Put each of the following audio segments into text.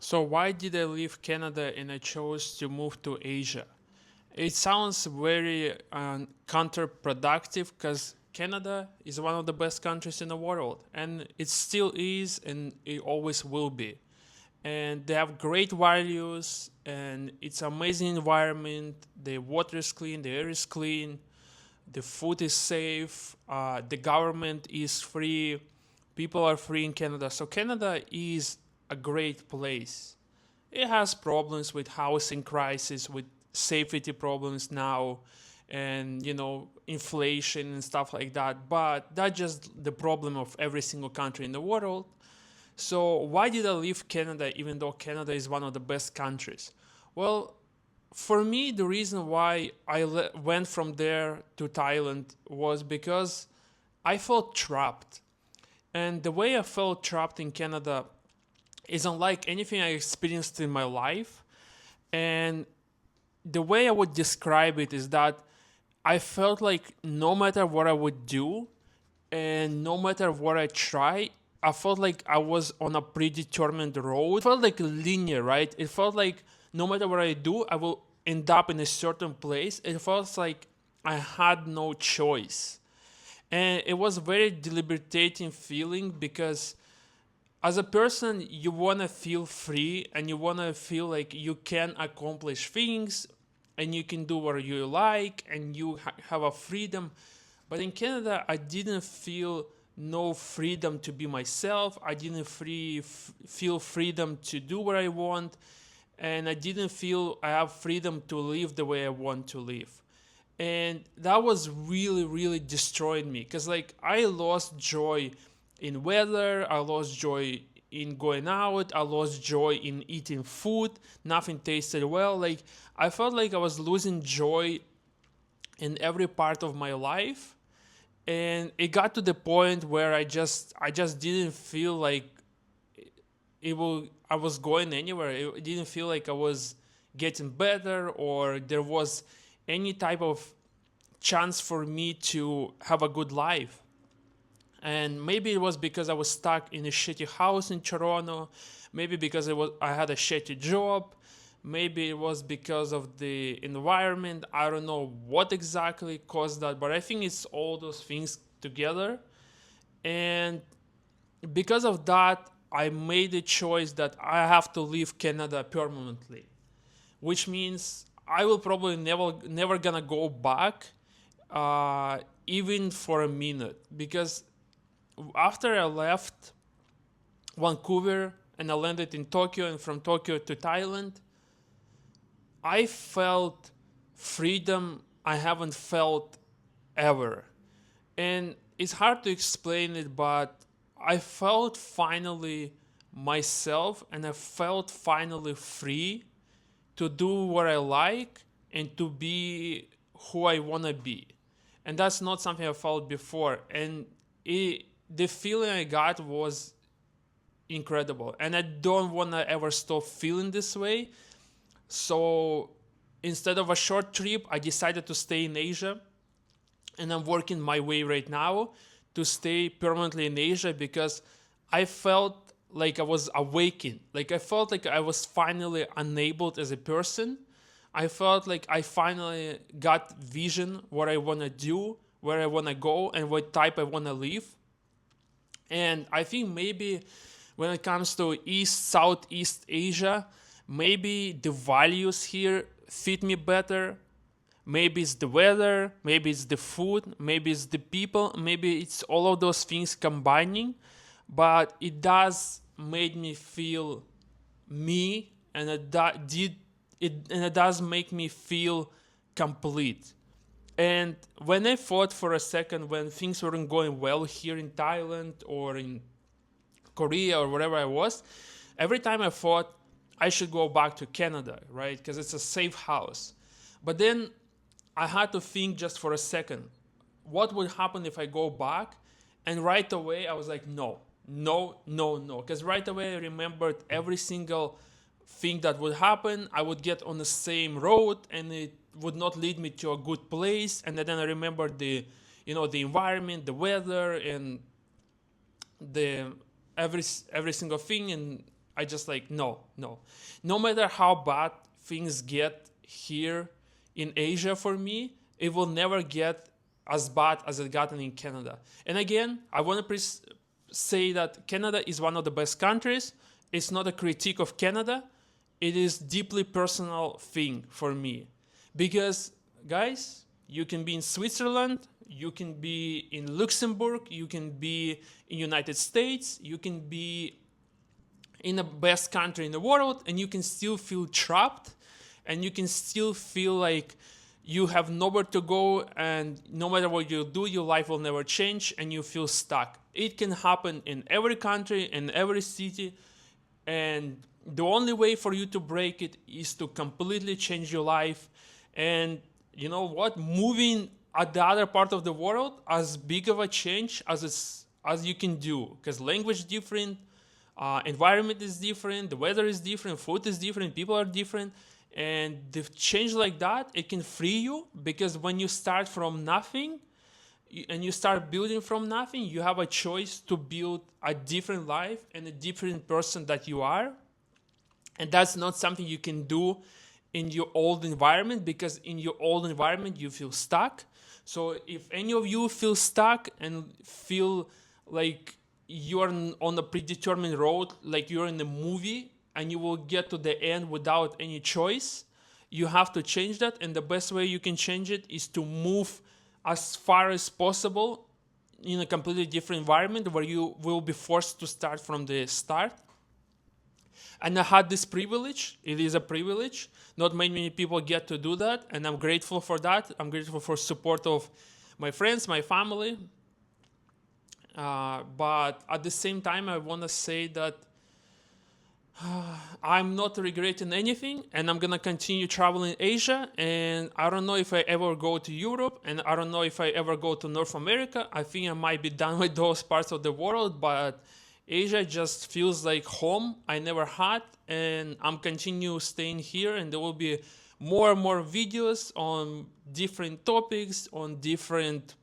So why did I leave Canada and I chose to move to Asia? It sounds very counterproductive because Canada is one of the best countries in the world, and it still is, and it always will be. And they have great values, and it's amazing environment. The water is clean, the air is clean, the food is safe, the government is free, people are free in Canada. So Canada is a great place. It has problems with housing crisis, with safety problems now, and inflation and stuff like that. But that's just the problem of every single country in the world. So why did I leave Canada even though Canada is one of the best countries? Well, for me, the reason why went from there to Thailand was because I felt trapped. And the way I felt trapped in Canada is unlike anything I experienced in my life. And the way I would describe it is that I felt like no matter what I would do and no matter what I try, I felt like I was on a predetermined road. It felt like linear, right? It felt like no matter what I do, I will end up in a certain place. It felt like I had no choice. And it was very deliberating feeling because as a person you want to feel free and you want to feel like you can accomplish things and you can do what you like and you have a freedom. But in Canada I didn't feel no freedom to be myself. I didn't feel freedom to do what I want, and I didn't feel I have freedom to live the way I want to live. And that was really really destroyed me because like I lost joy in weather, I lost joy in going out, I lost joy in eating food, nothing tasted well. Like I felt like I was losing joy in every part of my life, and it got to the point where I just didn't feel like I was going anywhere. It didn't feel like I was getting better or there was any type of chance for me to have a good life. And maybe it was because I was stuck in a shitty house in Toronto. Maybe because I had a shitty job. Maybe it was because of the environment. I don't know what exactly caused that, but I think it's all those things together. And because of that, I made a choice that I have to leave Canada permanently, which means I will probably never gonna go back, even for a minute, because after I left Vancouver and I landed in Tokyo and from Tokyo to Thailand, I felt freedom I haven't felt ever. And it's hard to explain it, but I felt finally myself and I felt finally free to do what I like and to be who I want to be. And that's not something I felt before. And the feeling I got was incredible. And I don't want to ever stop feeling this way. So instead of a short trip, I decided to stay in Asia. And I'm working my way right now to stay permanently in Asia because I felt like I was awakened. Like I felt like I was finally enabled as a person. I felt like I finally got vision, what I want to do, where I want to go, and what type I want to live. And I think maybe when it comes to East, Southeast Asia, maybe the values here fit me better. Maybe it's the weather, maybe it's the food, maybe it's the people, maybe it's all of those things combining. But it does make me feel me, and it does make me feel complete. And when I thought for a second, when things weren't going well here in Thailand or in Korea or wherever I was, every time I thought I should go back to Canada, right? Because it's a safe house. But then I had to think just for a second, what would happen if I go back? And right away I was like, no, no, no, no. Because right away I remembered every single thing that would happen. I would get on the same road and it would not lead me to a good place. And then I remembered the environment, the weather, and the every single thing. And I just like, no, no. No matter how bad things get here in Asia for me, it will never get as bad as it gotten in Canada. And again, I want to say that Canada is one of the best countries. It's not a critique of Canada. It is deeply personal thing for me. Because, guys, you can be in Switzerland, you can be in Luxembourg, you can be in United States, you can be in the best country in the world, and you can still feel trapped, and you can still feel like you have nowhere to go, and no matter what you do, your life will never change, and you feel stuck. It can happen in every country, in every city, and the only way for you to break it is to completely change your life. And you know what? Moving at the other part of the world, as big of a change as you can do, because language is different, environment is different, the weather is different, food is different, people are different, and the change like that, it can free you, because when you start from nothing and you start building from nothing, you have a choice to build a different life and a different person that you are. And that's not something you can do in your old environment, because in your old environment you feel stuck. So if any of you feel stuck and feel like you're on a predetermined road, like you're in a movie and you will get to the end without any choice, you have to change that. And the best way you can change it is to move as far as possible in a completely different environment where you will be forced to start from the start. And I had this privilege. It is a privilege. Not many people get to do that, and I'm grateful for that. I'm grateful for support of my friends, my family. But at the same time, I want to say that I'm not regretting anything, and I'm gonna continue traveling Asia. And I don't know if I ever go to Europe, and I don't know if I ever go to North America. I think I might be done with those parts of the world, but Asia just feels like home I never had, and I'm continue staying here, and there will be more and more videos on different topics, on different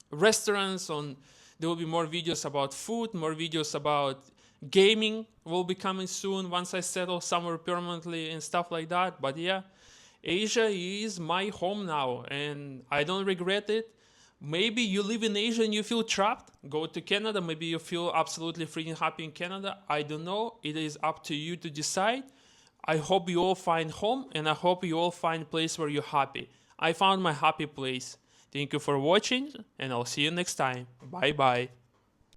restaurants, there will be more videos about food, more videos about gaming will be coming soon once I settle somewhere permanently and stuff like that. But yeah, Asia is my home now, and I don't regret it. Maybe you live in Asia and you feel trapped, go to Canada. Maybe you feel absolutely freaking happy in Canada. I don't know. It is up to you to decide. I hope you all find home, and I hope you all find a place where you're happy. I found my happy place. Thank you for watching, and I'll see you next time. Bye bye.